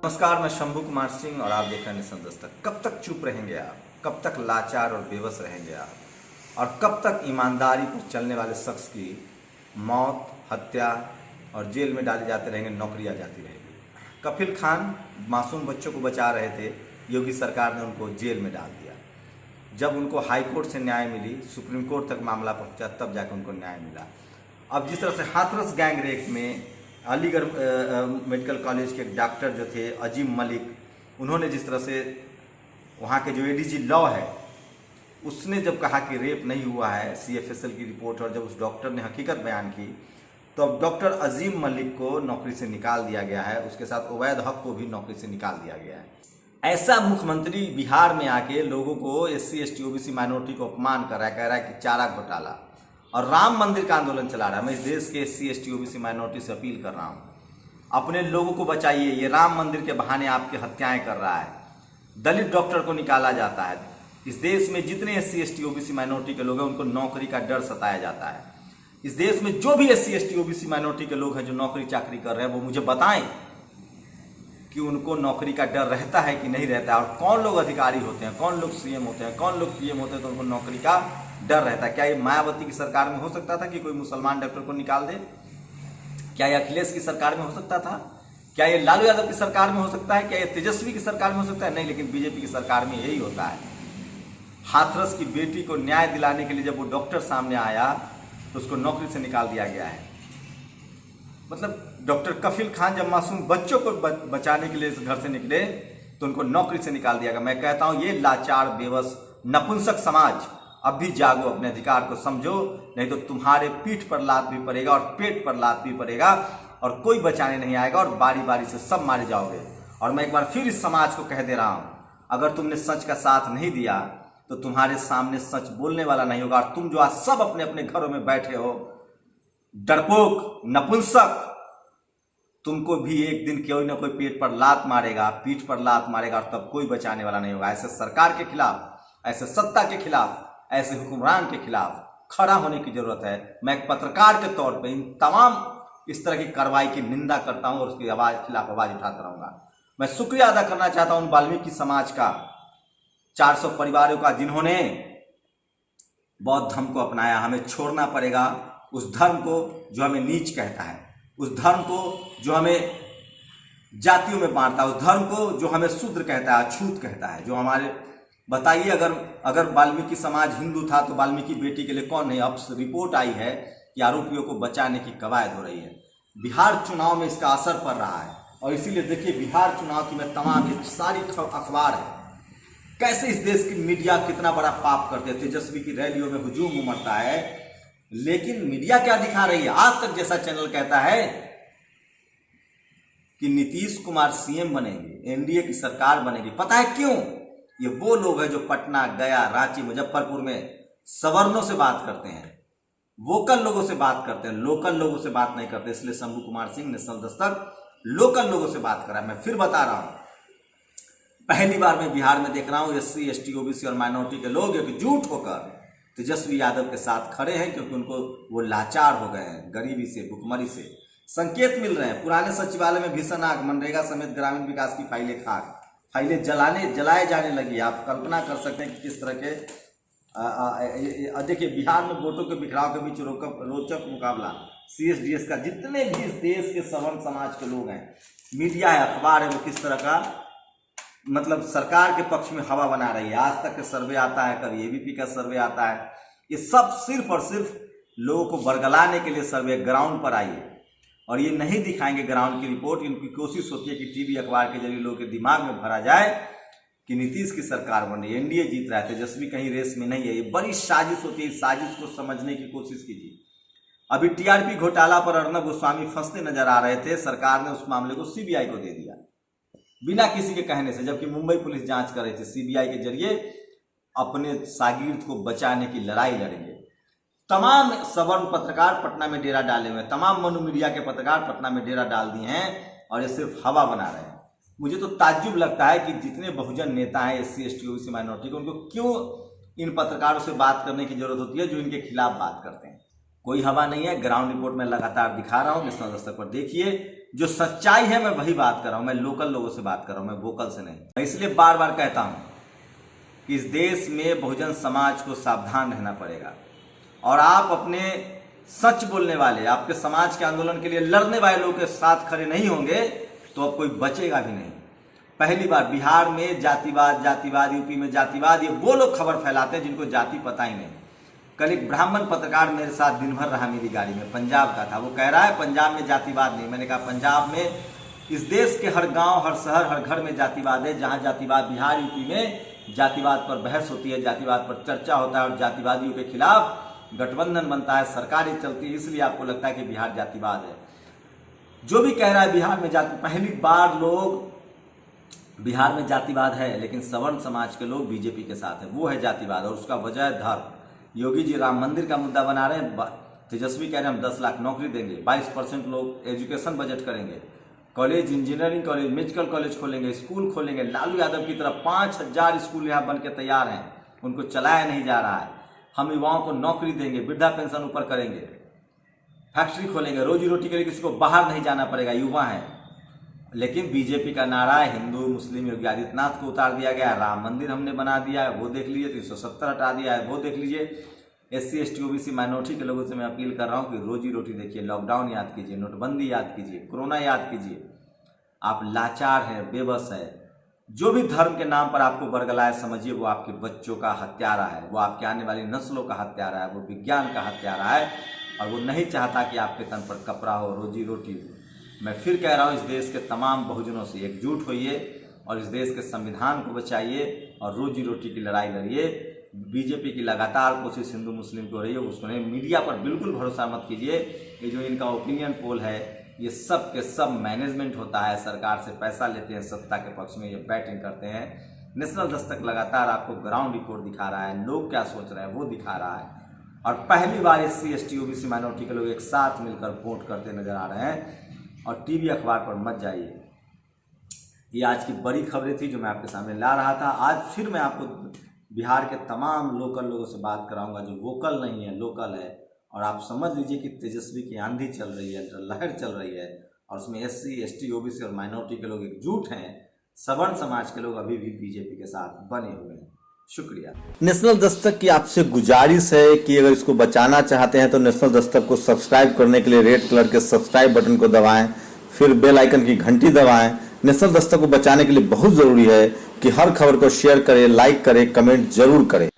नमस्कार, मैं शंभू कुमार सिंह और आप देख रहे हैं निशन दस्तक। कब तक चुप रहेंगे आप? कब तक लाचार और बेबस रहेंगे आप? और कब तक ईमानदारी पर चलने वाले शख्स की मौत, हत्या और जेल में डाले जाते रहेंगे, नौकरियां जाती रहेगी? कफील खान मासूम बच्चों को बचा रहे थे, योगी सरकार ने उनको जेल में डाल दिया। जब उनको हाई कोर्ट से न्याय मिली, सुप्रीम कोर्ट तक मामला पहुंचा, तब जाकर उनको न्याय मिला। अब जिस तरह से हाथरस गैंग रेप में अलीगढ़ मेडिकल कॉलेज के डॉक्टर जो थे अजीम मलिक, उन्होंने जिस तरह से वहाँ के जो एडीजी लॉ है उसने जब कहा कि रेप नहीं हुआ है, सीएफएसएल की रिपोर्ट, और जब उस डॉक्टर ने हकीकत बयान की, तो अब डॉक्टर अजीम मलिक को नौकरी से निकाल दिया गया है। उसके साथ उवैद हक को भी नौकरी से निकाल दिया गया है। ऐसा मुख्यमंत्री बिहार में आके लोगों को SC ST OBC माइनॉरिटी को अपमान कर रहा है, कह रहा है कि चारा घोटाला और राम मंदिर का आंदोलन चला रहा है। मैं इस देश के SC ST OBC माइनॉरिटी से अपील कर रहा हूँ, अपने लोगों को बचाइए। ये राम मंदिर के बहाने आपकी हत्याएं कर रहा है। दलित डॉक्टर को निकाला जाता है। इस देश में जितने SC ST OBC माइनॉरिटी के लोग हैं उनको नौकरी का डर सताया जाता है। इस देश में जो भी SC ST OBC माइनॉरिटी के लोग हैं जो नौकरी चाकरी कर रहे हैं, वो मुझे बताएं कि उनको नौकरी का डर रहता है कि नहीं रहता है, और कौन लोग अधिकारी होते हैं, कौन लोग CM होते हैं, कौन लोग PM होते हैं तो उनको नौकरी का डर रहता है। क्या ये मायावती की सरकार में हो सकता था कि कोई मुसलमान डॉक्टर को निकाल दे? क्या ये अखिलेश की सरकार में हो सकता था? क्या ये लालू यादव की सरकार में हो सकता है? क्या ये तेजस्वी की सरकार में हो सकता है? नहीं, लेकिन बीजेपी की सरकार में यही होता है। हाथरस की बेटी को न्याय दिलाने के लिए जब वो डॉक्टर सामने आया तो उसको नौकरी से निकाल दिया गया है। मतलब डॉक्टर कफील खान जब मासूम बच्चों को बचाने के लिए घर से निकले तो उनको नौकरी से निकाल दिया गया। मैं कहता हूं, ये लाचार, बेबस, नपुंसक समाज, अब भी जागो, अपने अधिकार को समझो, नहीं तो तुम्हारे पीठ पर लात भी पड़ेगा और पेट पर लात भी पड़ेगा और कोई बचाने नहीं आएगा और बारी बारी से सब मारे जाओगे। और मैं एक बार फिर इस समाज को कह दे रहा हूं, अगर तुमने सच का साथ नहीं दिया तो तुम्हारे सामने सच बोलने वाला नहीं होगा। और तुम जो आज सब अपने अपने घरों में बैठे हो, डरपोक, नपुंसक, तुमको भी एक दिन कोई ना कोई पेट पर लात मारेगा, पीठ पर लात मारेगा, और तब कोई बचाने वाला नहीं होगा। ऐसे सरकार के खिलाफ, ऐसे सत्ता के खिलाफ, ऐसे हुक्मरान के खिलाफ खड़ा होने की जरूरत है। मैं एक पत्रकार के तौर पे इन तमाम इस तरह की कार्रवाई की निंदा करता हूं और उसकी खिलाफ आवाज उठाता रहूंगा। मैं शुक्रिया अदा करना चाहता हूं वाल्मीकि समाज का, 400 परिवारों का, जिन्होंने बौद्ध धर्म को अपनाया। हमें छोड़ना पड़ेगा उस धर्म को जो हमें नीच कहता है, उस धर्म को जो हमें जातियों में बांटता है, उस धर्म को जो हमें शूद्र कहता है, अछूत कहता है। जो हमारे, बताइए, अगर वाल्मीकि समाज हिंदू था तो वाल्मीकि बेटी के लिए कौन नहीं? अब रिपोर्ट आई है कि आरोपियों को बचाने की कवायद हो रही है। बिहार चुनाव में इसका असर पड़ रहा है, और इसीलिए देखिए बिहार चुनाव की मैं तमाम ये सारी अखबार है, कैसे इस देश की मीडिया कितना बड़ा पाप करते हैं। तेजस्वी की रैलियों में हुजूम उमड़ता है, लेकिन मीडिया क्या दिखा रही है? आज तक जैसा चैनल कहता है कि नीतीश कुमार CM बनेंगे, NDA की सरकार बनेगी। पता है क्यों? ये वो लोग हैं जो पटना, गया, रांची, मुजफ्फरपुर में सवर्णों से बात करते हैं, वोकल लोगों से बात करते हैं, लोकल लोगों से बात नहीं करते। इसलिए शंभू कुमार सिंह, नेशनल दस्तक, लोकल लोगों से बात कर रहा है। मैं फिर बता रहा हूं, पहली बार मैं बिहार में देख रहा हूं SC ST OBC और माइनॉरिटी के लोग एकजुट होकर तेजस्वी यादव के साथ खड़े हैं, क्योंकि उनको वो लाचार हो गए हैं, गरीबी से, भुखमरी से। संकेत मिल रहे हैं, पुराने सचिवालय में भीषण आग, मनरेगा समेत ग्रामीण विकास की फाइलें खाक, फाइलें जलाए जाने लगी। आप कल्पना कर सकते हैं कि किस तरह के देखिए बिहार में वोटों के बिखराव के बीच रोचक मुकाबला CSDS का। जितने भी इस देश के सवर्ण समाज के लोग हैं, मीडिया है, अखबार है, वो किस तरह का मतलब सरकार के पक्ष में हवा बना रही है। आज तक का सर्वे आता है, कभी ABP का सर्वे आता है। ये सब सिर्फ और सिर्फ लोगों को बरगलाने के लिए सर्वे। ग्राउंड पर आइए और ये नहीं दिखाएंगे ग्राउंड की रिपोर्ट। इनकी कोशिश होती है कि टीवी अखबार के जरिए लोगों के दिमाग में भरा जाए कि नीतीश की सरकार बन रही है, NDA जीत रहा है, तेजस्वी कहीं रेस में नहीं है। ये बड़ी साजिश होती है। इस साजिश को समझने की कोशिश कीजिए। अभी TRP घोटाला पर अर्नब गोस्वामी फंसते नजर आ रहे थे, सरकार ने उस मामले को CBI को दे दिया बिना किसी के कहने से, जबकि मुंबई पुलिस जांच कर रही थी। CBI के जरिए अपने शागिर्द को बचाने की लड़ाई लड़ेंगे। तमाम सवर्ण पत्रकार पटना में डेरा डाले हुए हैं, तमाम मनु मीडिया के पत्रकार पटना में डेरा डाल दिए हैं और ये सिर्फ हवा बना रहे हैं। मुझे तो ताज्जुब लगता है कि जितने बहुजन नेता हैं SC ST OBC माइनॉरिटी के, उनको क्यों इन पत्रकारों से बात करने की जरूरत होती है जो इनके खिलाफ बात करते हैं। कोई हवा नहीं है। ग्राउंड रिपोर्ट में लगातार दिखा रहा हूँ, नेशनल दस्तक पर देखिए। जो सच्चाई है मैं वही बात कर रहा हूँ, मैं लोकल लोगों से बात कर रहा हूँ, मैं वोकल से नहीं। मैं इसलिए बार बार कहता हूँ कि इस देश में बहुजन समाज को सावधान रहना पड़ेगा, और आप अपने सच बोलने वाले, आपके समाज के आंदोलन के लिए लड़ने वाले लोगों के साथ खड़े नहीं होंगे तो अब कोई बचेगा भी नहीं। पहली बार बिहार में जातिवाद, यूपी में जातिवाद, ये वो लोग खबर फैलाते हैं जिनको जाति पता ही नहीं। कल एक ब्राह्मण पत्रकार मेरे साथ दिन भर रहा मेरी गाड़ी में, पंजाब का था। वो कह रहा है पंजाब में जातिवाद नहीं। मैंने कहा पंजाब में, इस देश के हर गांव, हर शहर, हर घर में जातिवाद है। जहां जातिवाद, बिहार यूपी में जातिवाद पर बहस होती है, जातिवाद पर चर्चा होता है और जातिवादियों के खिलाफ गठबंधन बनता है, सरकारें चलती है, इसलिए आपको लगता है कि बिहार जातिवाद है। जो भी कह रहा है बिहार में जाति, पहली बार लोग बिहार में जातिवाद है, लेकिन सवर्ण समाज के लोग बीजेपी के साथ है, वो है जातिवाद। और उसका वजह है धर्म। योगी जी राम मंदिर का मुद्दा बना रहे हैं, तेजस्वी कह रहे हैं हम 10 लाख नौकरी देंगे, 22% लोग एजुकेशन बजट करेंगे, college, engineering college, medical college खोलेंगे, स्कूल खोलेंगे। लालू यादव की तरफ 5000 स्कूल यहाँ बन के तैयार हैं, उनको चलाया नहीं जा रहा है। हम युवाओं को नौकरी देंगे, वृद्धा पेंशन ऊपर करेंगे, फैक्ट्री खोलेंगे, रोजी रोटी के लिए किसी को बाहर नहीं जाना पड़ेगा, युवा है। लेकिन बीजेपी का नारा है हिंदू मुस्लिम, योगी आदित्यनाथ को उतार दिया गया, राम मंदिर हमने बना दिया है, वो देख लीजिए, 370 हटा दिया है, वो देख लीजिए। SC ST OBC माइनॉरिटी के लोगों से मैं अपील कर रहा हूँ कि रोजी रोटी देखिए, लॉकडाउन याद कीजिए, नोटबंदी याद कीजिए, कोरोना याद कीजिए। आप लाचार हैं, बेबस है। जो भी धर्म के नाम पर आपको बरगलाए, समझिए वो आपके बच्चों का हत्यारा है, वो आपके आने वाली नस्लों का हत्यारा है, वो विज्ञान का हत्यारा है, और वो नहीं चाहता कि आपके तन पर कपड़ा हो, रोजी रोटी हो। मैं फिर कह रहा हूँ, इस देश के तमाम बहुजनों से एकजुट होइए और इस देश के संविधान को बचाइए और रोजी रोटी की लड़ाई लड़िए। बीजेपी की लगातार कोशिश हिंदू मुस्लिम को हो रही है, उसको नहीं, मीडिया पर बिल्कुल भरोसा मत कीजिए। ये जो इनका ओपिनियन पोल है, ये सब के सब मैनेजमेंट होता है, सरकार से पैसा लेते हैं, सत्ता के पक्ष में ये बैटिंग करते हैं। नेशनल दस्तक लगातार आपको ग्राउंड रिपोर्ट दिखा रहा है, लोग क्या सोच रहे हैं वो दिखा रहा है। और पहली बार SC ST OBC माइनॉरिटी के लोग एक साथ मिलकर वोट करते नजर आ रहे हैं। और टीवी अखबार पर मत जाइए। ये आज की बड़ी खबरें थी जो मैं आपके सामने ला रहा था। आज फिर मैं आपको बिहार के तमाम लोकल लोगों से बात कराऊंगा जो वोकल नहीं है, लोकल है। और आप समझ लीजिए कि तेजस्वी की आंधी चल रही है, लहर चल रही है, और उसमें SC ST OBC और माइनॉरिटी के लोग एकजुट हैं। सवर्ण समाज के लोग अभी भी बीजेपी के साथ बने हुए हैं। शुक्रिया। नेशनल दस्तक की आपसे गुजारिश है कि अगर इसको बचाना चाहते हैं तो नेशनल दस्तक को सब्सक्राइब करने के लिए रेड कलर के सब्सक्राइब बटन को दबाएं, फिर बेल आइकन की घंटी दबाएं। नेशनल दस्तक को बचाने के लिए बहुत जरूरी है कि हर खबर को शेयर करें, लाइक करें, कमेंट जरूर करें।